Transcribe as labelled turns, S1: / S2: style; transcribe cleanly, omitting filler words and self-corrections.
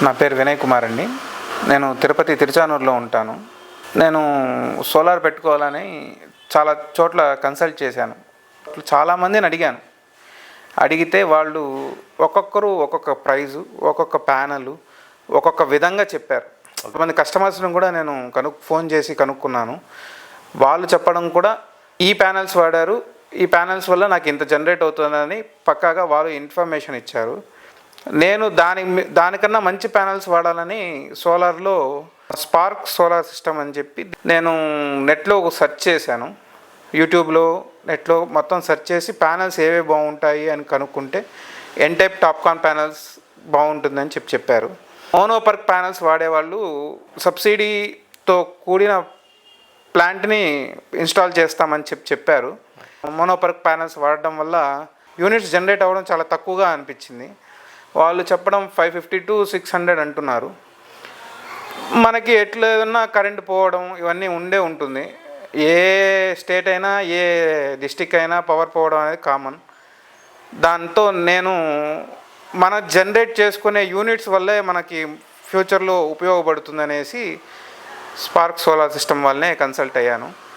S1: నా పేరు వినయ్ కుమార్ అండి. నేను తిరుపతి తిరుచానూరులో ఉంటాను. నేను సోలార్ పెట్టుకోవాలని చాలా చోట్ల కన్సల్ట్ చేశాను. చాలామందిని అడిగాను. అడిగితే వాళ్ళు ఒక్కొక్కరు ఒక్కొక్క ప్రైజు, ఒక్కొక్క ప్యానెలు, ఒక్కొక్క విధంగా చెప్పారు. కొంతమంది కస్టమర్స్ని కూడా నేను ఫోన్ చేసి కనుక్కున్నాను. వాళ్ళు చెప్పడం కూడా ఈ ప్యానెల్స్ వాడారు, ఈ ప్యానెల్స్ వల్ల నాకు ఇంత జనరేట్ అవుతుందని పక్కాగా వాళ్ళు ఇన్ఫర్మేషన్ ఇచ్చారు. నేను దానికన్నా మంచి ప్యానెల్స్ వాడాలని సోలార్లో స్పార్క్ సోలార్ సిస్టమ్ అని చెప్పి నేను నెట్లో సెర్చ్ చేశాను. యూట్యూబ్లో నెట్లో మొత్తం సెర్చ్ చేసి ప్యానెల్స్ ఏవే బాగుంటాయి అని కనుక్కుంటే ఎన్-టైప్ టాప్కాన్ ప్యానెల్స్ బాగుంటుందని చెప్పారు. మోనోపర్క్ ప్యానెల్స్ వాడేవాళ్ళు సబ్సిడీతో కూడిన ప్లాంట్ని ఇన్స్టాల్ చేస్తామని చెప్పారు. మోనోపర్క్ ప్యానెల్స్ వాడడం వల్ల యూనిట్స్ జనరేట్ అవ్వడం చాలా తక్కువగా అనిపించింది. వాళ్ళు చెప్పడం 550 to 600 అంటున్నారు. మనకి ఎట్లేదన్నా కరెంట్ పోవడం ఇవన్నీ ఉంటుంది. ఏ స్టేట్ అయినా ఏ డిస్టిక్ అయినా పవర్ పోవడం అనేది కామన్. దాంతో నేను మన జనరేట్ చేసుకునే యూనిట్స్ వల్లే మనకి ఫ్యూచర్లో ఉపయోగపడుతుందనేసి స్పార్క్ సోలార్ సిస్టమ్ వల్లనే కన్సల్ట్ అయ్యాను.